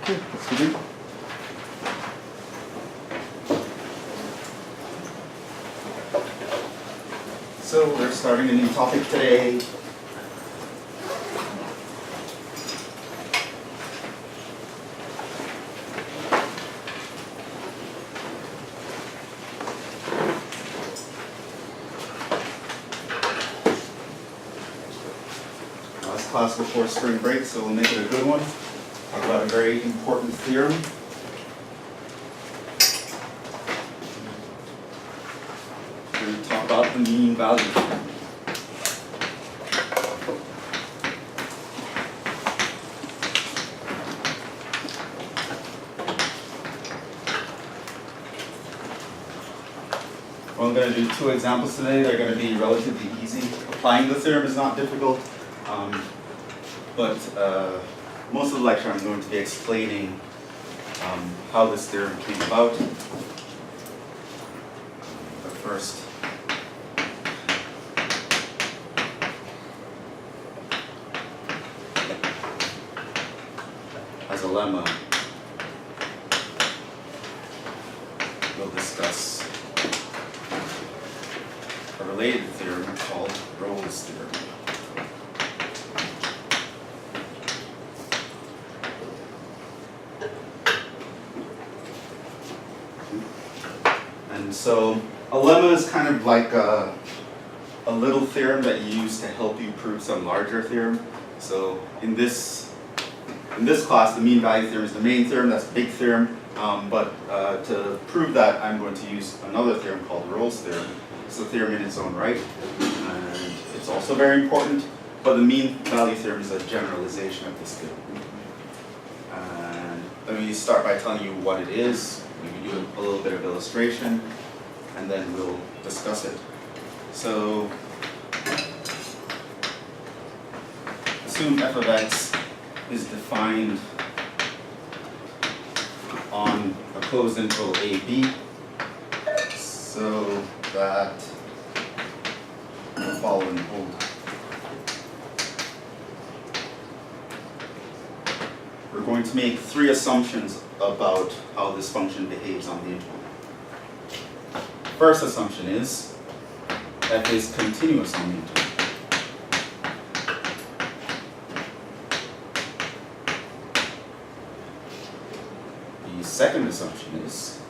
Okay, let's begin. So we're starting a new topic today. Last class before spring break, so we'll make it a good one. Talk about a very important theorem. We're going to talk about the mean value theorem. Well, I'm going to do two examples today. They're going to be relatively easy. Applying the theorem is not difficult, but most of the lecture I'm going to be explaining how this theorem came about. But first, as a lemma, we'll discuss a related theorem called Rolle's theorem. And so a lemma is kind of like a little theorem that you use to help you prove some larger theorem. So in this class, the mean value theorem is the main theorem, that's the big theorem. But to prove that, I'm going to use another theorem called Rolle's theorem. It's a theorem in its own right, and it's also very important, but the mean value theorem is a generalization of this theorem. And let me start by telling you what it is, maybe do a little bit of illustration, and then we'll discuss it. So, assume f of x is defined on a closed interval AB, so that the following hold. We're going to make three assumptions about how this function behaves on the interval. First assumption is f is continuous on the interval. The second assumption is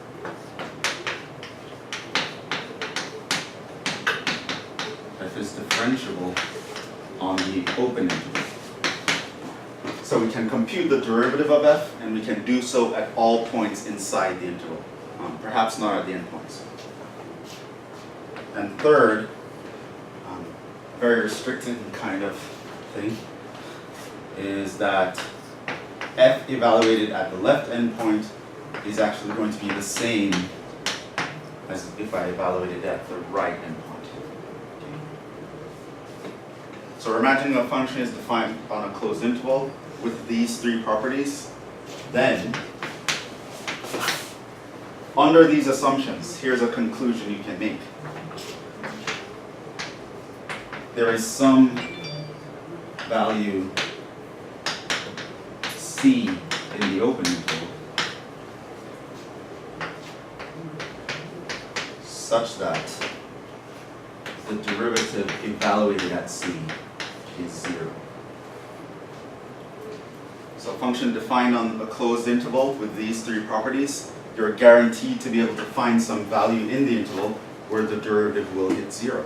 f is differentiable on the open interval. So we can compute the derivative of f, and we can do so at all points inside the interval, perhaps not at the endpoints. And third, very restricted kind of thing, is that f evaluated at the left endpoint is actually going to be the same as if I evaluated at the right endpoint. So we're imagining a function is defined on a closed interval with these three properties. Then, under these assumptions, here's a conclusion you can make. There is some value c in the open interval such that the derivative evaluated at c is 0. So a function defined on a closed interval with these three properties, you're guaranteed to be able to find some value in the interval where the derivative will hit 0.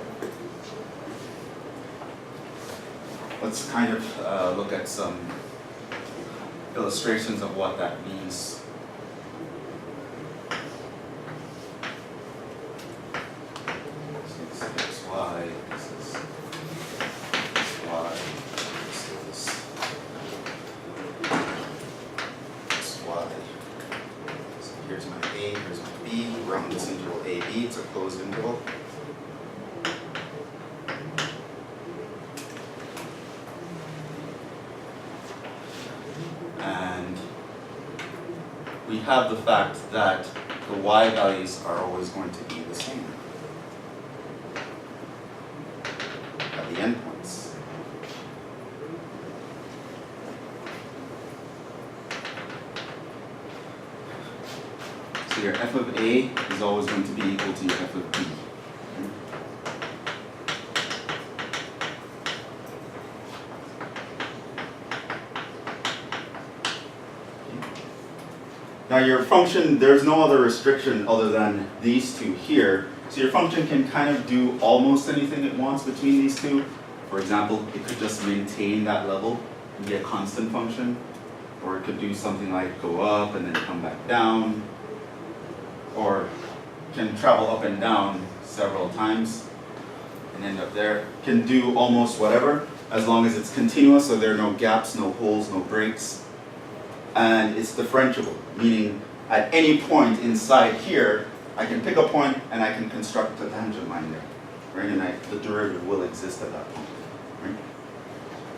Let's kind of look at some illustrations of what that means. So this is xy, this is xy, this is xy. So here's my A, here's my B. We're on this interval AB, it's a closed interval. And we have the fact that the y values are always going to be the same at the endpoints. your f of a is always going to be equal to your f of b. Now your function, there's no other restriction other than these two here. So your function can kind of do almost anything it wants between these two. For example, it could just maintain that level and be a constant function. Or it could do something like go up and then come back down. Or can travel up and down several times and end up there. Can do almost whatever as long as it's continuous, so there are no gaps, no holes, no breaks. And it's differentiable, meaning at any point inside here, I can pick a point and I can construct a tangent line there, right? And the derivative will exist at that point, right?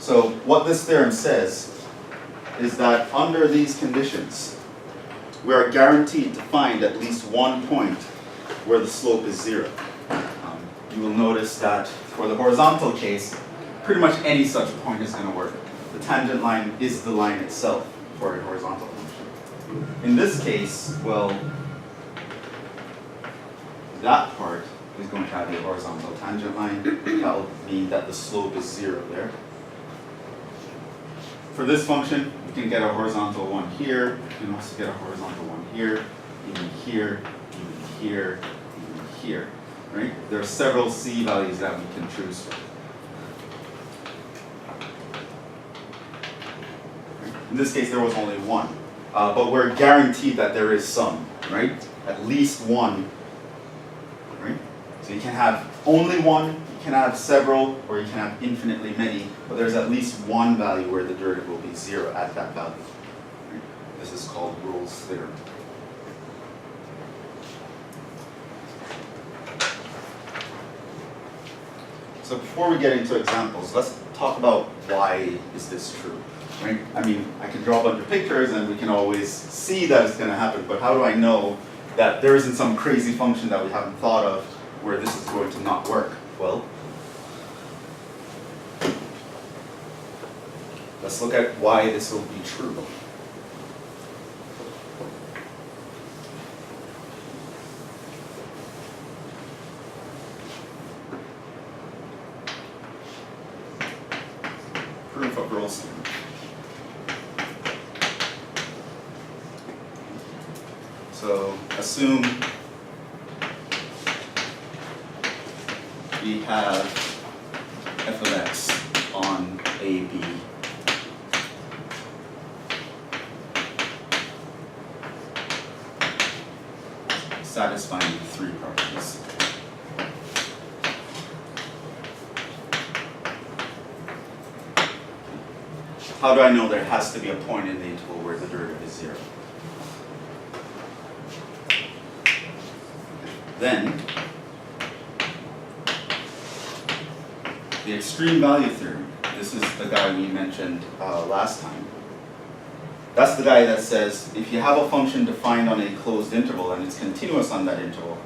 So what this theorem says is that under these conditions, we are guaranteed to find at least one point where the slope is 0. You will notice that for the horizontal case, pretty much any such point is going to work. The tangent line is the line itself for a horizontal function. In this case, well, that part is going to have a horizontal tangent line. That will mean that the slope is 0 there. For this function, you can get a horizontal one here. You can also get a horizontal one here, even here, even here, even here. Right? There are several c values that we can choose from. In this case, there was only one, but we're guaranteed that there is some, right? At least one, right? So you can have only one, you can have several, or you can have infinitely many, but there's at least one value where the derivative will be 0 at that value. Right? This is called Rolle's theorem. So before we get into examples, let's talk about why is this true. Right? I mean, I can draw a bunch of pictures and we can always see that it's going to happen, but how do I know that there isn't some crazy function that we haven't thought of where this is going to not work? Well, let's look at why this will be true. Proof of Rolle's theorem. So assume we have f of x on AB satisfying the three properties. How do I know there has to be a point in the interval where the derivative is 0? Then, the extreme value theorem, this is the guy we mentioned last time. That's the guy that says if you have a function defined on a closed interval and it's continuous on that interval,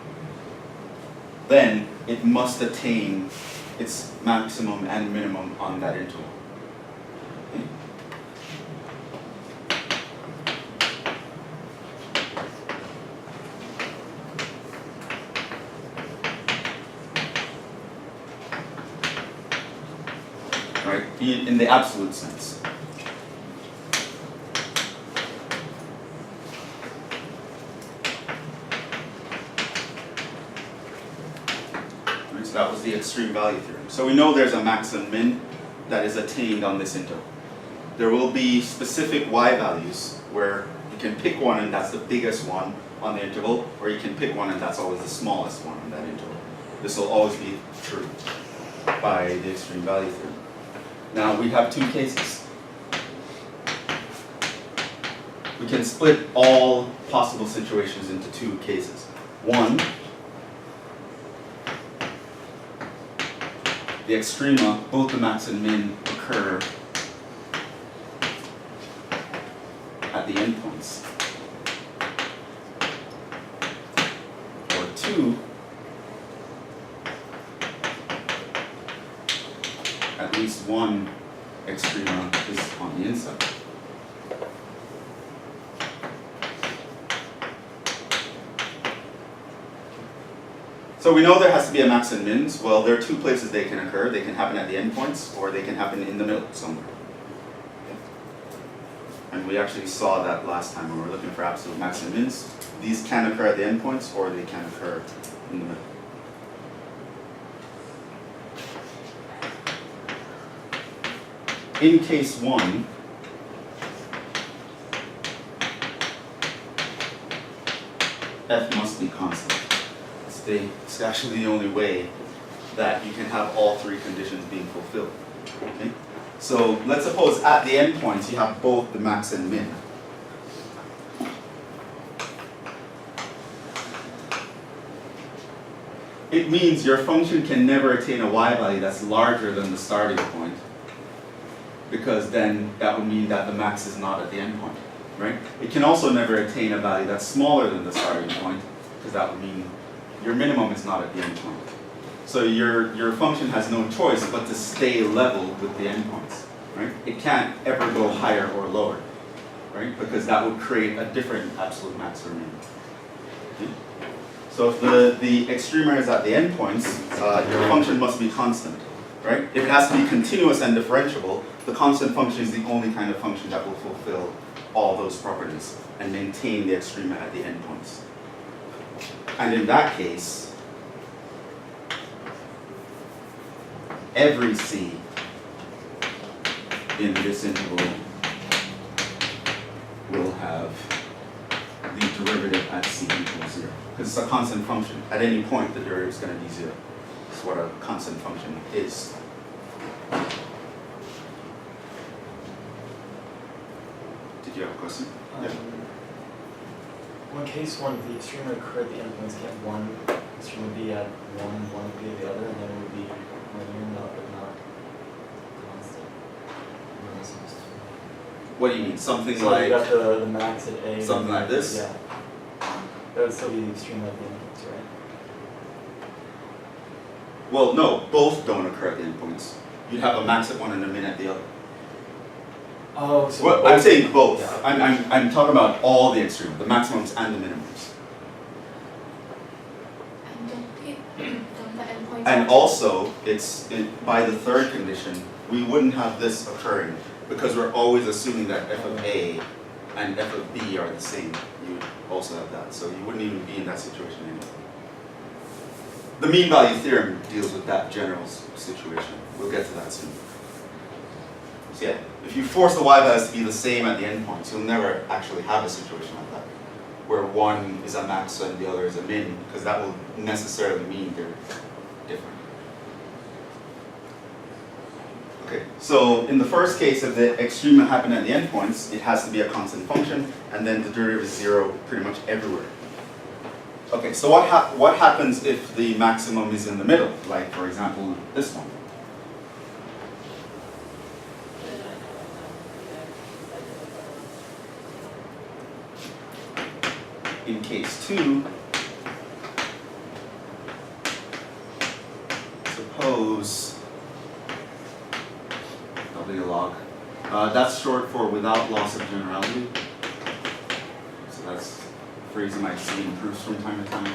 then it must attain its maximum and minimum on that interval. Right? In the absolute sense. Right, so that was the extreme value theorem. So we know there's a max and min that is attained on this interval. There will be specific y values where you can pick one and that's the biggest one on the interval, or you can pick one and that's always the smallest one on that interval. This will always be true by the extreme value theorem. Now we have two cases. We can split all possible situations into two cases. One, the extrema, both the max and min occur at the endpoints. Or two, at least one extrema is on the inside. So we know there has to be a max and mins. Well, there are two places they can occur. They can happen at the endpoints, or they can happen in the middle somewhere. And we actually saw that last time when we were looking for absolute max and mins. These can occur at the endpoints, or they can occur in the middle. In case 1, f must be constant. It's actually the only way that you can have all three conditions being fulfilled. Okay? So let's suppose at the endpoints you have both the max and min. It means your function can never attain a y value that's larger than the starting point, because then that would mean that the max is not at the endpoint, right? It can also never attain a value that's smaller than the starting point, because that would mean your minimum is not at the endpoint. So your function has no choice but to stay level with the endpoints, right? It can't ever go higher or lower, right? Because that would create a different absolute max or min. Okay? So if the extrema is at the endpoints, your function must be constant, right? If it has to be continuous and differentiable, the constant function is the only kind of function that will fulfill all those properties and maintain the extrema at the endpoints. And in that case, every c in this interval will have the derivative at c equals 0. Because it's a constant function. At any point, the derivative is going to be 0. That's what a constant function is. Did you have a question? Yeah. Well, in case 1, the extrema occur at the endpoints, can't one extrema be at one be at the other, and then it would be linear, but not constant. What do you mean? Something so like... you got the max at A. Something like this? Yeah. That would still be the extrema at the endpoints, right? Well, no, both don't occur at the endpoints. You'd have a max at one and a min at the other. Oh, so Well, I'm saying both. Yeah. I'm talking about all the extremes, the maximums and the minimums. And don't the endpoints. And also, by the third condition, we wouldn't have this occurring because we're always assuming that f of A and f of B are the same. You would also have that, so you wouldn't even be in that situation anyway. The mean value theorem deals with that general situation. We'll get to that soon. So yeah, if you force the y values to be the same at the endpoints, you'll never actually have a situation like that, where one is a max and the other is a min, because that will necessarily mean they're different. Okay, so in the first case, if the extrema happen at the endpoints, it has to be a constant function, and then the derivative is 0 pretty much everywhere. Okay, so what happens if the maximum is in the middle, like for example this one? In case 2, suppose W log. That's short for without loss of generality. So that's a phrase you might see in proofs from time to time.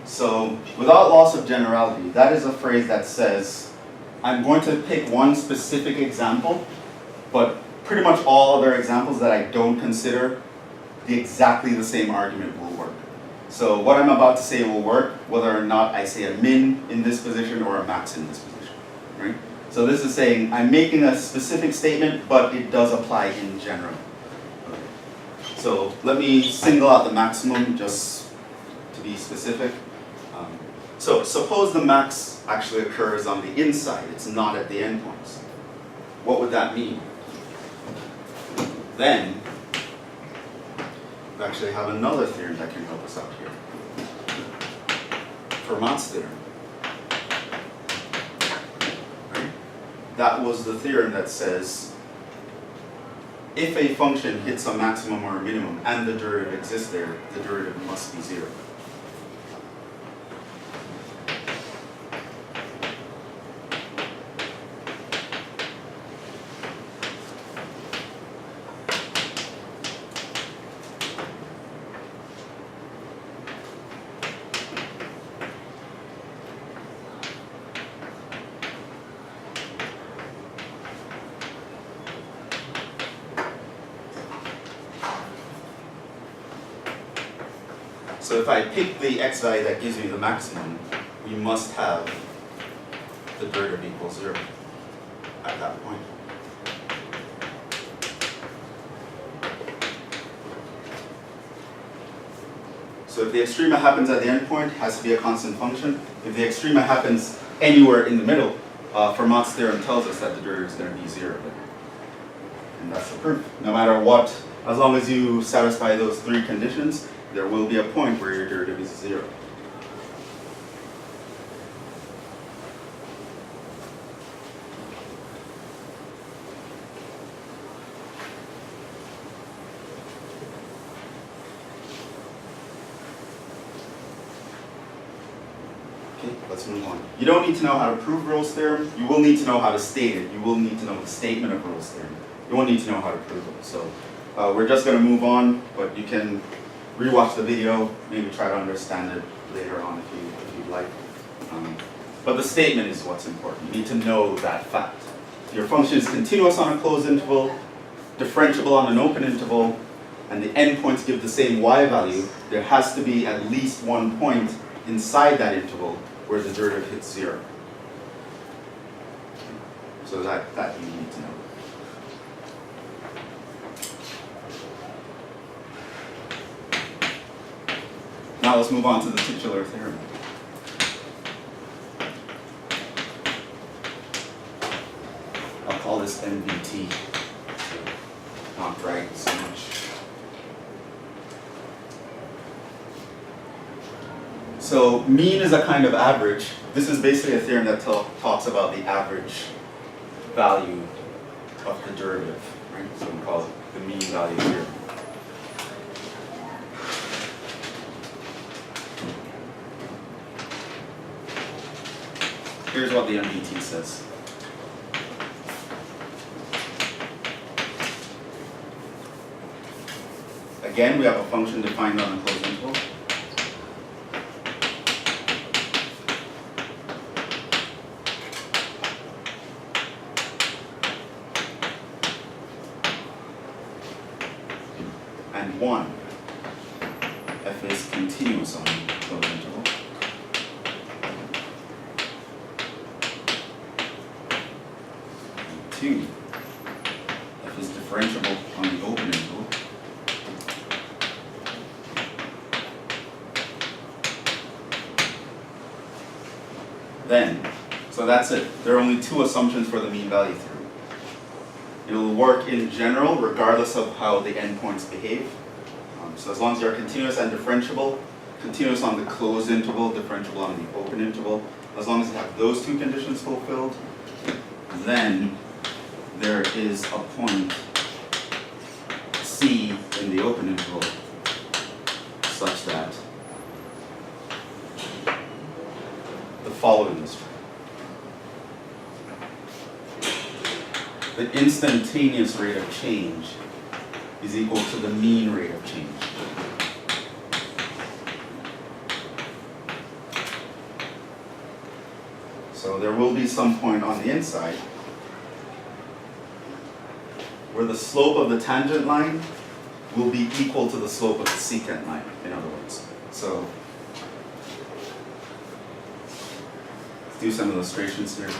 So, without loss of generality, that is a phrase that says, I'm going to pick one specific example, but pretty much all other examples that I don't consider exactly the same argument will work. So what I'm about to say will work, whether or not I say a min in this position or a max in this position, right? So this is saying, I'm making a specific statement, but it does apply in general. Okay. So let me single out the maximum just to be specific. So suppose the max actually occurs on the inside, it's not at the endpoints. What would that mean? Then, we actually have another theorem that can help us out here. Fermat's theorem. Right? That was the theorem that says, if a function hits a maximum or a minimum and the derivative exists there, the derivative must be 0. So if I pick the x value that gives me the maximum, we must have the derivative equal 0 at that point. So if the extrema happens at the endpoint, it has to be a constant function. If the extrema happens anywhere in the middle, Fermat's theorem tells us that the derivative is going to be 0. And that's the proof. No matter what, as long as you satisfy those three conditions, there will be a point where your derivative is 0. Okay, let's move on. You don't need to know how to prove Rolle's theorem. You will need to know how to state it. You will need to know the statement of Rolle's theorem. You won't need to know how to prove it. So we're just going to move on, but you can rewatch the video, maybe try to understand it later on if you'd like. But the statement is what's important. You need to know that fact. Your function is continuous on a closed interval, differentiable on an open interval, and the endpoints give the same y value. There has to be at least one point inside that interval where the derivative hits 0. So that you need to know. Now let's move on to the titular theorem. I'll call this MVT, not drag so much. So mean is a kind of average. This is basically a theorem that talks about the average value of the derivative, right? So we call it the mean value theorem. Here's what the MVT says. Again, we have a function defined on a closed interval. And 1, f is continuous on the closed interval. And 2, f is differentiable on the open interval. Then, so that's it. There are only two assumptions for the mean value theorem. It will work in general regardless of how the endpoints behave. So as long as they're continuous and differentiable, continuous on the closed interval, differentiable on the open interval, as long as you have those two conditions fulfilled, then there is a point C in the open interval such that the following is true. The instantaneous rate of change is equal to the mean rate of change. So there will be some point on the inside where the slope of the tangent line will be equal to the slope of the secant line, in other words. So let's do some illustrations here.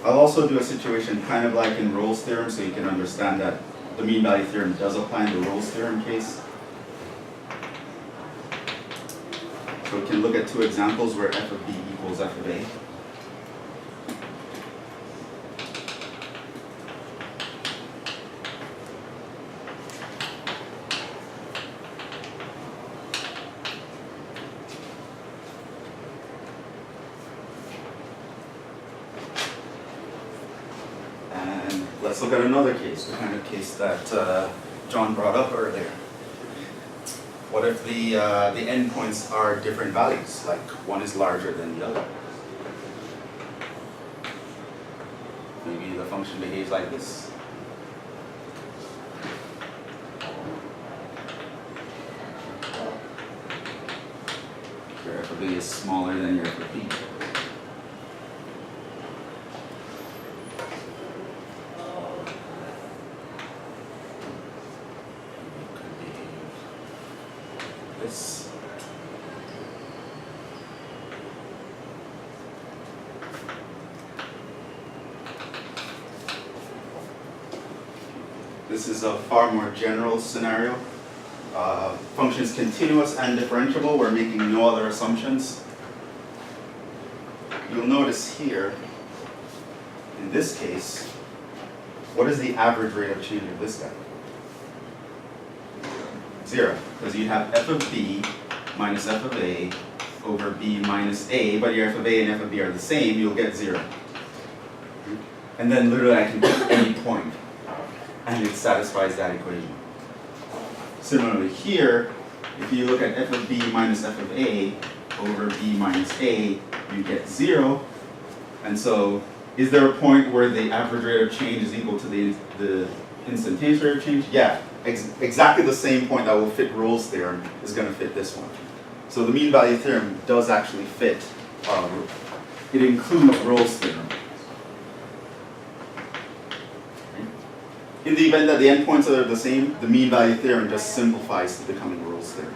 I'll also do a situation kind of like in Rolle's theorem so you can understand that the mean value theorem does apply in the Rolle's theorem case. So we can look at two examples where f of b equals f of a. Let's look at another case, the kind of case that John brought up earlier. What if the endpoints are different values, like one is larger than the other? Maybe the function behaves like this. Your f of a is smaller than your f of b. this. This is a far more general scenario. Function is continuous and differentiable. We're making no other assumptions. You'll notice here, in this case, what is the average rate of change of this guy? 0, because you have f of b minus f of a over b minus a, but your f of a and f of b are the same, you'll get 0. And then literally I can pick any point, and it satisfies that equation. Similarly here, if you look at f of b minus f of a over b minus a, you get 0. And so, is there a point where the average rate of change is equal to the instantaneous rate of change? Yeah, exactly the same point that will fit Rolle's theorem is going to fit this one. So the mean value theorem does actually fit. It includes Rolle's theorem. In the event that the endpoints are the same, the mean value theorem just simplifies to becoming Rolle's theorem.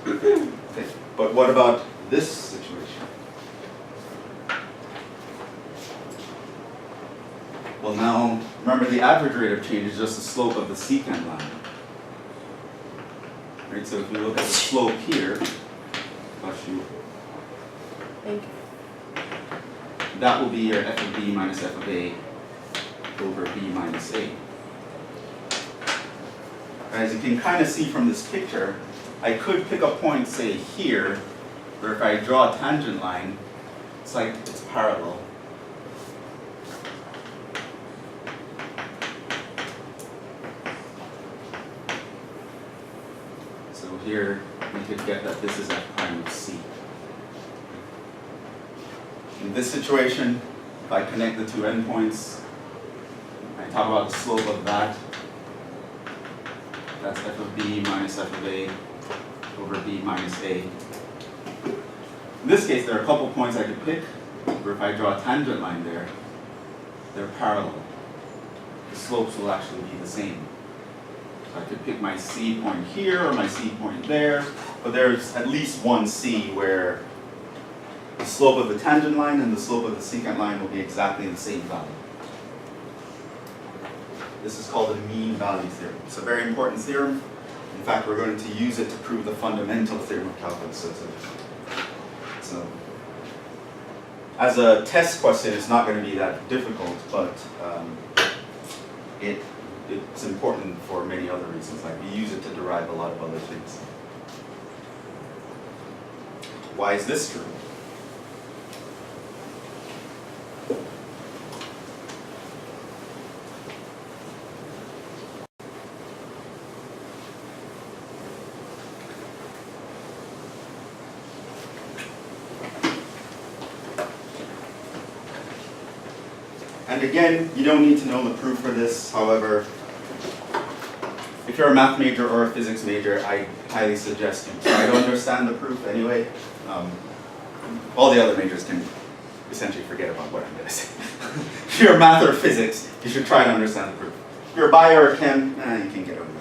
Okay. But what about this situation? Well, now, remember the average rate of change is just the slope of the secant line. Right, so if we look at the slope here, that will be your f of b minus f of a over b minus a. As you can kind of see from this picture, I could pick a point, say here, where if I draw a tangent line, it's like it's parallel. So here, we could get that this is f prime of c. In this situation, if I connect the two endpoints, I talk about the slope of that. That's f of b minus f of a over b minus a. In this case, there are a couple points I could pick, where if I draw a tangent line there, they're parallel. The slopes will actually be the same. So I could pick my C point here or my C point there, but there's at least one C where the slope of the tangent line and the slope of the secant line will be exactly the same value. This is called the mean value theorem. It's a very important theorem. In fact, we're going to use it to prove the fundamental theorem of calculus. So, as a test question, it's not going to be that difficult, but it's important for many other reasons. Like we use it to derive a lot of other things. Why is this true? And again, you don't need to know the proof for this. However, if you're a math major or a physics major, I highly suggest you try to understand the proof anyway. All the other majors can essentially forget about what I'm going to say. If you're math or physics, you should try to understand the proof. If you're a bio or chem, you can get over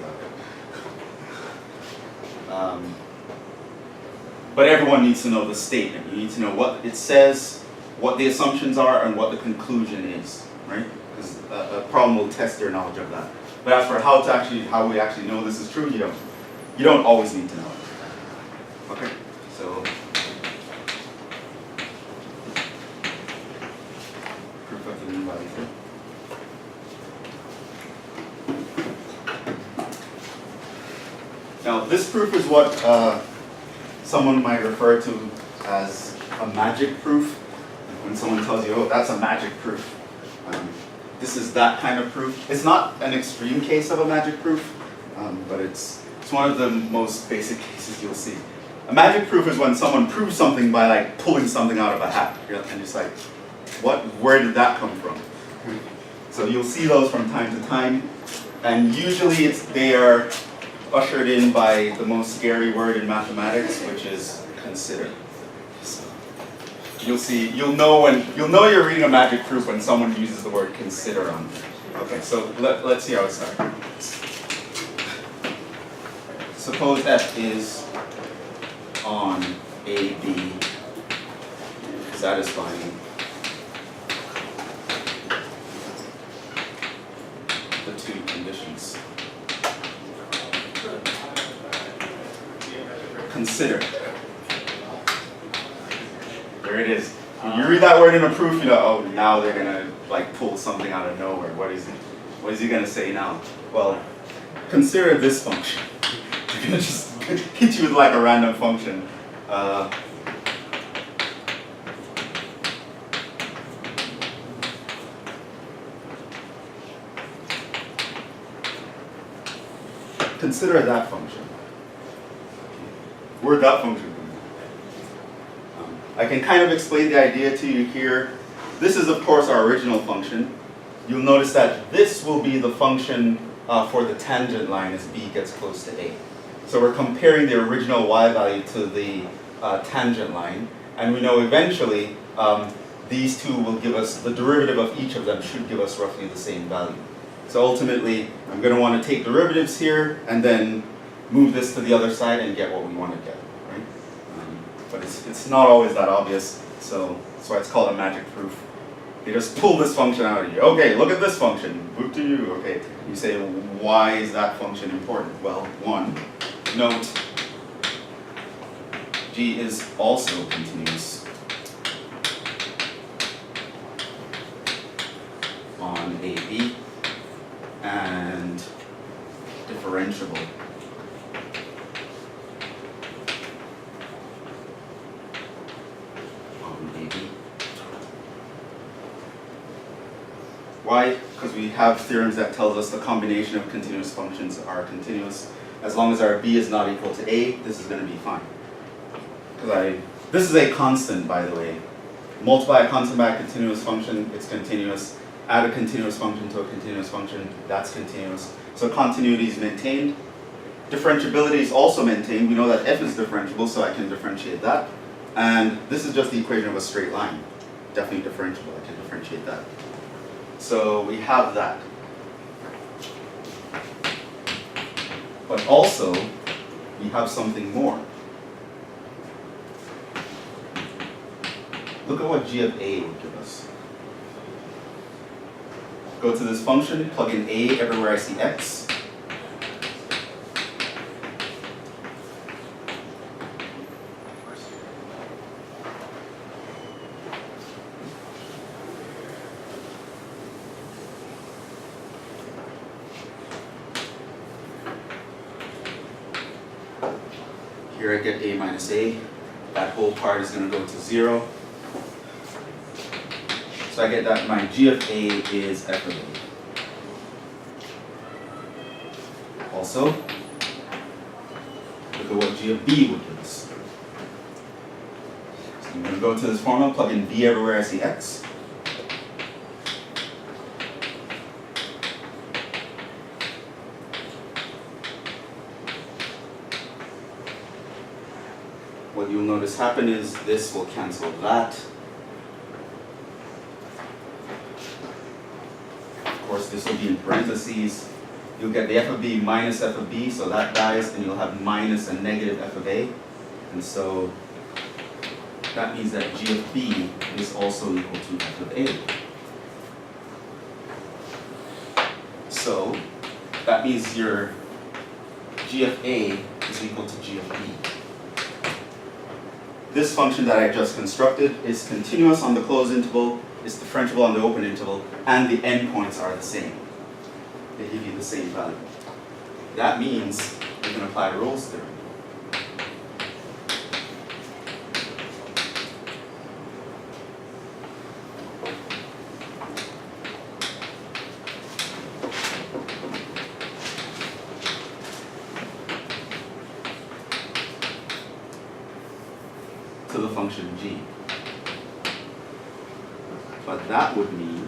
that. But everyone needs to know the statement. You need to know what it says, what the assumptions are, and what the conclusion is, right? Because a problem will test your knowledge of that. But as for how we actually know this is true, you don't always need to know it. Okay, so proof of the mean value theorem. Now, this proof is what someone might refer to as a magic proof. When someone tells you, oh, that's a magic proof. This is that kind of proof. It's not an extreme case of a magic proof, but it's one of the most basic cases you'll see. A magic proof is when someone proves something by like pulling something out of a hat. And it's like, where did that come from? So you'll see those from time to time. And usually they are ushered in by the most scary word in mathematics, which is consider. You'll know you're reading a magic proof when someone uses the word consider on it. Okay, so let's see how it starts. Suppose f is on AB satisfying the two conditions. Consider. There it is. When you read that word in a proof, you know, oh, now they're gonna like pull something out of nowhere. What is he gonna say now? Well, consider this function. They're gonna just hit you with like a random function. Consider that function. Where'd that function come from? I can kind of explain the idea to you here. This is, of course, our original function. You'll notice that this will be the function for the tangent line as b gets close to a. So we're comparing the original y value to the tangent line, and we know eventually these two will give us, the derivative of each of them should give us roughly the same value. So ultimately, I'm going to want to take derivatives here and then move this to the other side and get what we want to get, right? But it's not always that obvious, so that's why it's called a magic proof. You just pull this function out of you. Okay, look at this function. Whoop to you. Okay, you say, why is that function important? Well, one, note, G is also continuous on AB and differentiable on AB. Why? Because we have theorems that tells us the combination of continuous functions are continuous. As long as our b is not equal to a, this is going to be fine. This is a constant, by the way. Multiply a constant by a continuous function, it's continuous. Add a continuous function to a continuous function, that's continuous. So continuity is maintained. Differentiability is also maintained. We know that f is differentiable, so I can differentiate that. And this is just the equation of a straight line. Definitely differentiable, I can differentiate that. So we have that. But also, we have something more. Look at what g of a would give us. Go to this function, plug in a everywhere I see x. Here I get a minus a. That whole part is going to go to 0. So I get that my g of a is f of a. Also, look at what g of b would give us. So I'm going to go to this formula, plug in b everywhere I see x. What you'll notice happen is this will cancel that. Of course, this will be in parentheses. You'll get the f of b minus f of b, so that dies, and you'll have minus a negative f of a. And so that means that g of b is also equal to f of a. So that means your g of a is equal to g of b. This function that I just constructed is continuous on the closed interval, is differentiable on the open interval, and the endpoints are the same. They give you the same value. That means we can apply Rolle's theorem. To the function g. But that would mean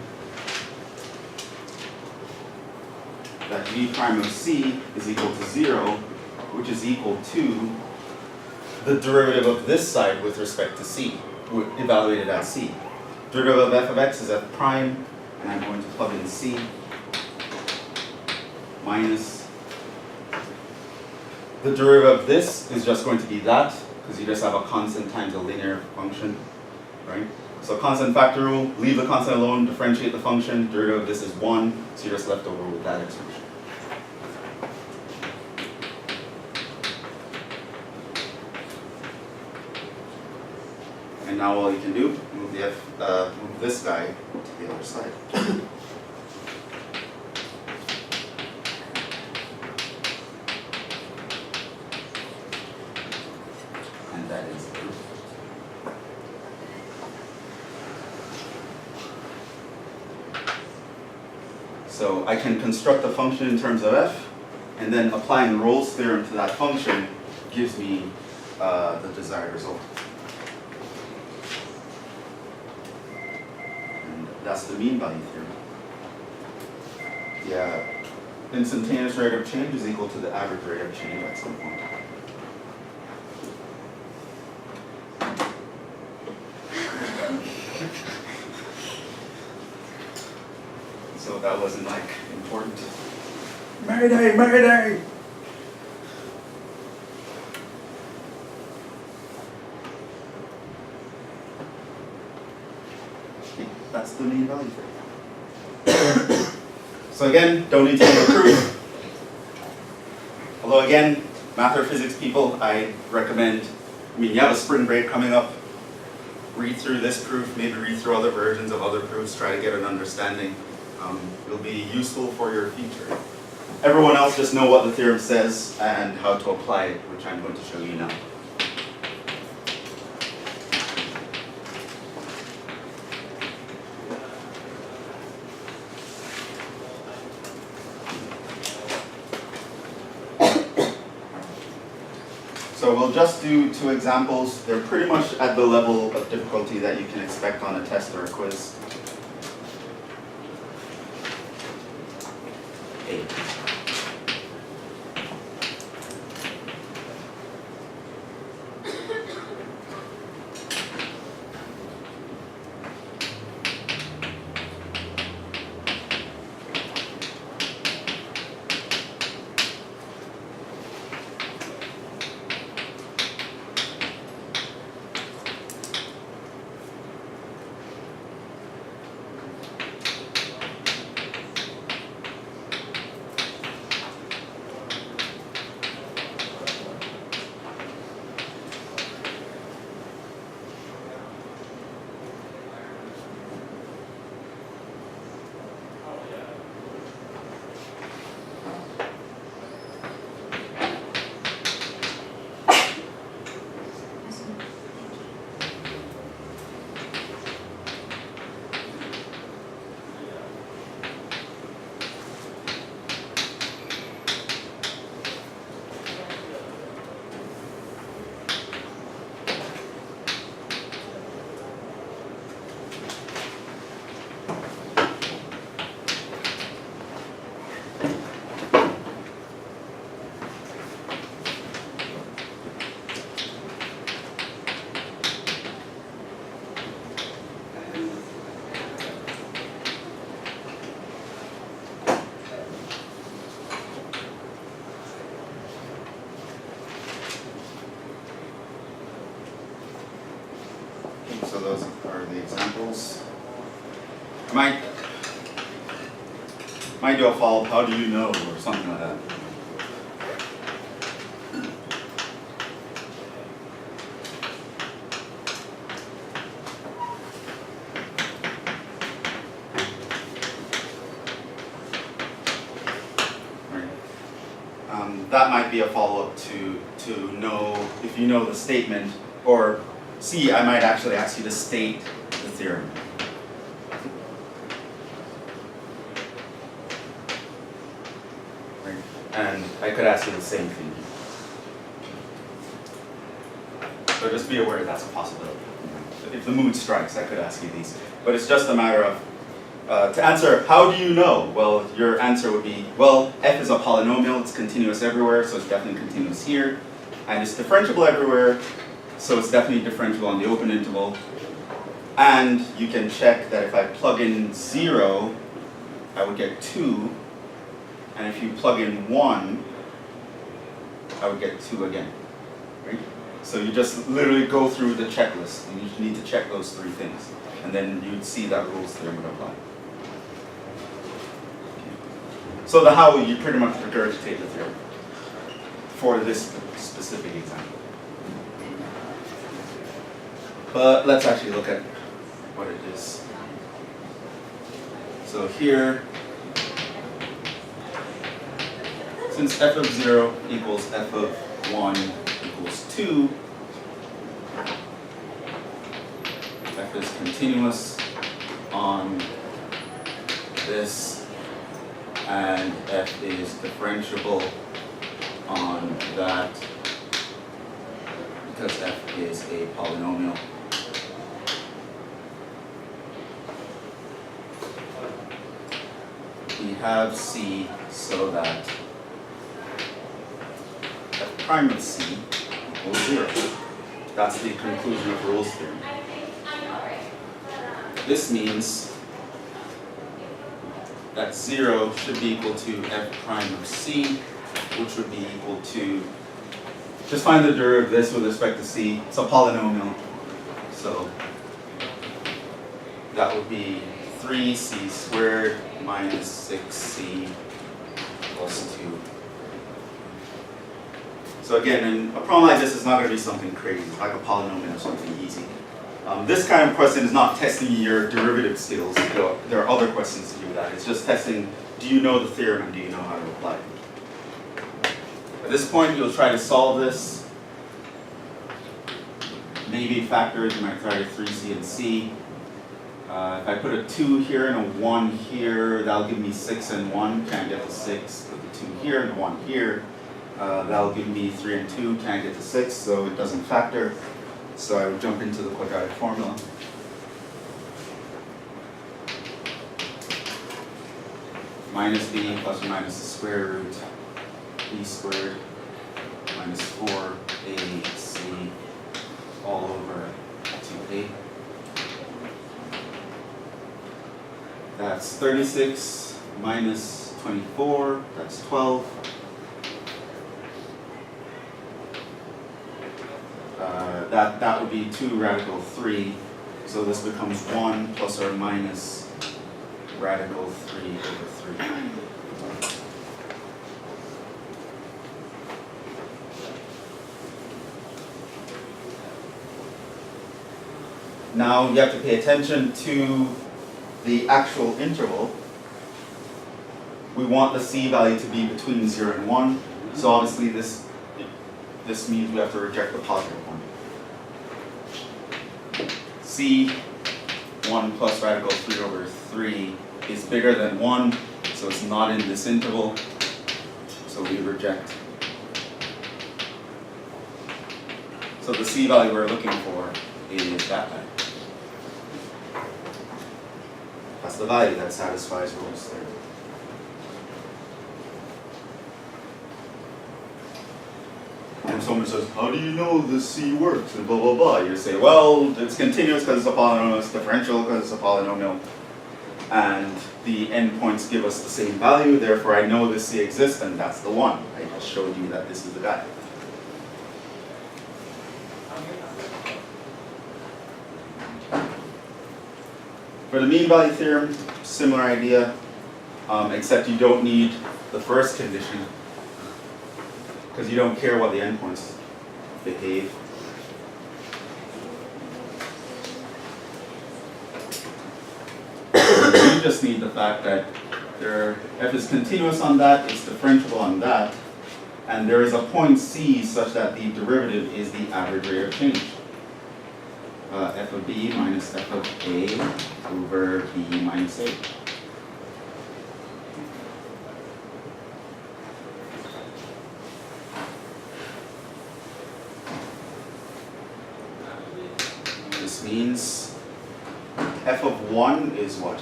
that g prime of c is equal to 0, which is equal to the derivative of this side with respect to c, evaluated at c. Derivative of f of x is f prime, and I'm going to plug in c minus the derivative of this is just going to be that, because you just have a constant times a linear function, right? So constant factor rule, leave the constant alone, differentiate the function, derivative of this is 1, so you're just left over with that expression. And now all you can do, move move this guy to the other side. And that is the proof. So I can construct a function in terms of f, and then applying Rolle's theorem to that function gives me the desired result. And that's the mean value theorem. Yeah, instantaneous rate of change is equal to the average rate of change at some point. So that wasn't like important. Mayday, mayday! Okay, that's the mean value theorem. So again, don't need to do a proof. Although again, math or physics people, I recommend, you have a spring break coming up, read through this proof, maybe read through other versions of other proofs, try to get an understanding. It'll be useful for your future. Everyone else just know what the theorem says and how to apply it, which I'm going to show you now. So we'll just do 2 examples. They're pretty much at the level of difficulty that you can expect on a test or a quiz. A. So those are the examples. I might do a follow-up, how do you know, or something like that. That might be a follow-up to know if you know the statement, or C, I might actually ask you to state the theorem. Right? And I could ask you the same thing. So just be aware that's a possibility. If the mood strikes, I could ask you these. But it's just a matter of, to answer, how do you know? Well, your answer would be, well, f is a polynomial, it's continuous everywhere, so it's definitely continuous here. And it's differentiable everywhere, so it's definitely differentiable on the open interval. And you can check that if I plug in 0, I would get 2. And if you plug in 1, I would get 2 again. Right? So you just literally go through the checklist, and you just need to check those 3 things, and then you'd see that Rolle's theorem would apply. So the how, you pretty much regurgitate the theorem for this specific example. But let's actually look at what it is. So here, since f of 0 equals f of 1 equals 2, f is continuous on this, and f is differentiable on that, because f is a polynomial. We have C so that f prime of C equals 0. That's the conclusion of Rolle's theorem. This means that 0 should be equal to f prime of C, which would be equal to, just find the derivative of this with respect to C. It's a polynomial, so that would be 3c squared minus 6c plus 2. So again, in a problem like this, it's not going to be something crazy. It's like a polynomial or something easy. This kind of question is not testing your derivative skills. There are other questions to do that. It's just testing, do you know the theorem and do you know how to apply it? At this point, you'll try to solve this. Maybe factors, you might try to 3c and c. If I put a 2 here and a 1 here, that'll give me 6 and 1, can't get to 6. Put the 2 here and a 1 here, that'll give me 3 and 2, can't get to 6, so it doesn't factor. So I would jump into the quadratic formula. Minus b plus or minus the square root b squared minus 4ac all over 2a. That's 36 minus 24, that's 12. That would be 2 radical 3, so this becomes 1 plus or minus radical 3 over 3. Now you have to pay attention to the actual interval. We want the c value to be between 0 and 1, so obviously this means we have to reject the positive one. C 1 plus radical 3 over 3 is bigger than 1, so it's not in this interval, so we reject. So the c value we're looking for is that value. That's the value that satisfies Rolle's theorem. And someone says, how do you know this C works? And blah, blah, blah. You say, well, it's continuous because it's a polynomial, it's differential because it's a polynomial, and the endpoints give us the same value, therefore I know this C exists, and that's the one. I just showed you that this is the guy. For the mean value theorem, similar idea, except you don't need the first condition, because you don't care what the endpoints behave. You just need the fact that f is continuous on that, it's differentiable on that, and there is a point C such that the derivative is the average rate of change. F of b minus f of a over b minus a. This means f of 1 is what?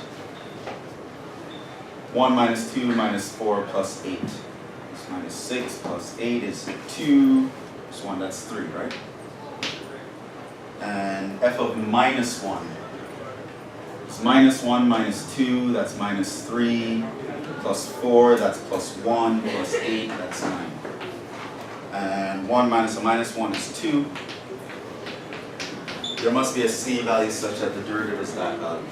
1 minus 2 minus 4 plus 8. It's minus 6 plus 8 is 2. Plus 1, that's 3, right? And f of minus 1. It's minus 1 minus 2, that's minus 3. Plus 4, that's plus 1. Plus 8, that's 9. And 1 minus a minus 1 is 2. There must be a c value such that the derivative is that value.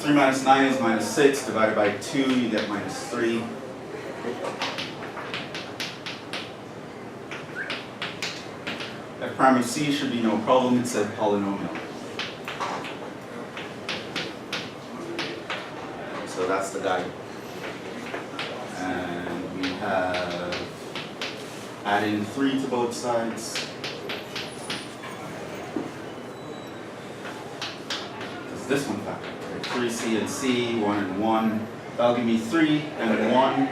3 minus 9 is minus 6, divided by 2, you get minus 3. F prime of c should be no problem, it's a polynomial. So that's the guy. And we have add in 3 to both sides. Does this one factor? 3c and c, 1 and 1. That'll give me 3 and 1.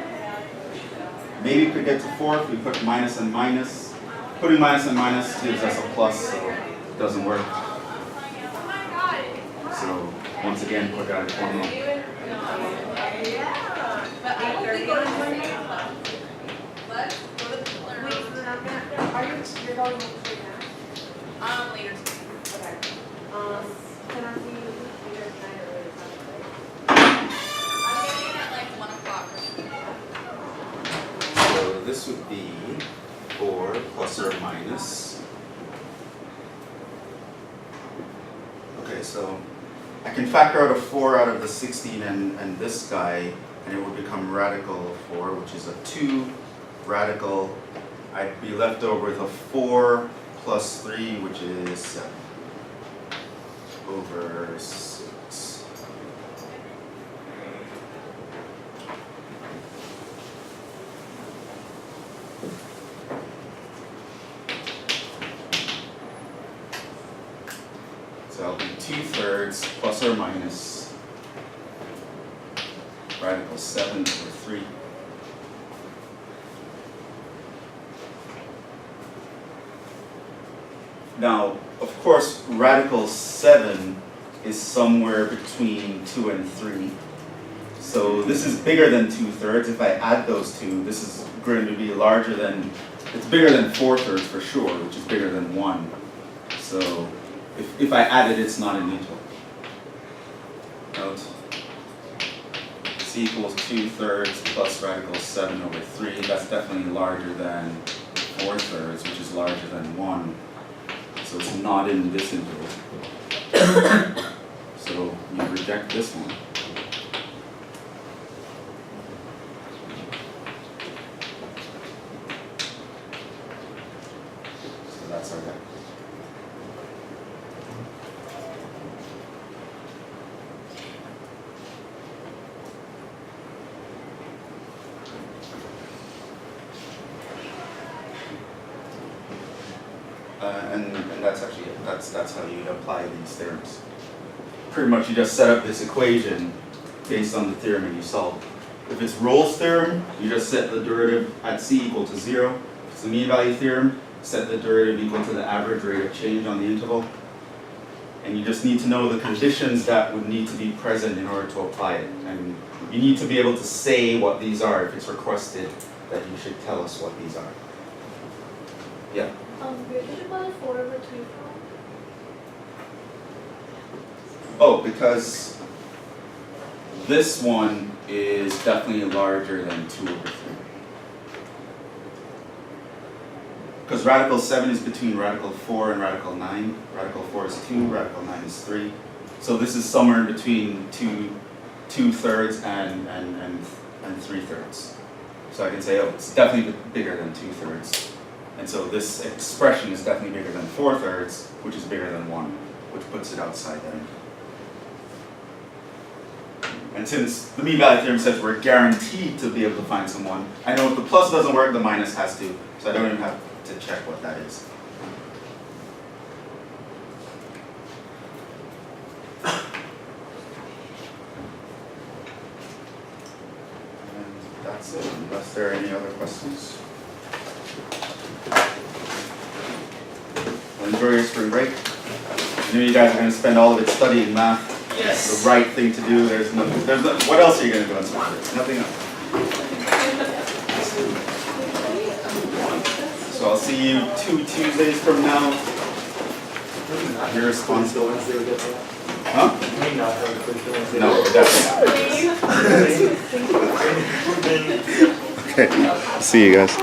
Maybe we could get to 4 if we put minus and minus. Putting minus and minus gives us a plus, so it doesn't work. So once again, put that in formula. But I don't think go to the Let's go to the Are you, you're going to play now? later. Okay. Can I see you later tonight or later Saturday? I'm getting it at like 1 o'clock. So this would be 4 plus or minus. Okay, so I can factor out a 4 out of the 16 and this guy, and it would become radical of 4, which is a 2 radical. I'd be left over with a 4 plus 3, which is 7 over 6. So that'll be 2/3 plus or minus radical 7 over 3. Now, of course, radical 7 is somewhere between 2 and 3. So this is bigger than 2/3. If I add those two, this is going to be larger than, it's bigger than 4/3 for sure, which is bigger than 1. So if I add it, it's not an integral. Note, c equals 2/3 plus radical 7 over 3. That's definitely larger than 4/3, which is larger than 1. So it's not in this interval. So you reject this one. So that's our guy. And that's actually it. That's how you apply these theorems. Pretty much you just set up this equation based on the theorem and you solve. If it's Rolle's theorem, you just set the derivative at c equal to 0. If it's the mean value theorem, set the derivative equal to the average rate of change on the interval. And you just need to know the conditions that would need to be present in order to apply it. And you need to be able to say what these are if it's requested that you should tell us what these are. Yeah. Where did you buy 4 over 2 from? Oh, because this one is definitely larger than 2 over 3. Because radical 7 is between radical 4 and radical 9. Radical 4 is 2, radical 9 is 3. So this is somewhere in between 2/3 and 3/3. So I can say, oh, it's definitely bigger than 2/3. And so this expression is definitely bigger than 4/3, which is bigger than 1, which puts it outside that interval. And since the mean value theorem says we're guaranteed to be able to find someone, I know if the plus doesn't work, the minus has to, so I don't even have to check what that is. And that's it, unless there are any other questions. Well, enjoy your spring break. I know you guys are going to spend all of it studying math. Yes. The right thing to do. There's nothing. What else are you going to do on spring break? Nothing else. So I'll see you 2 Tuesdays from now. Your responsible Wednesday would get to that? Huh? May not have a quick Wednesday. No, definitely not. Okay. See you guys.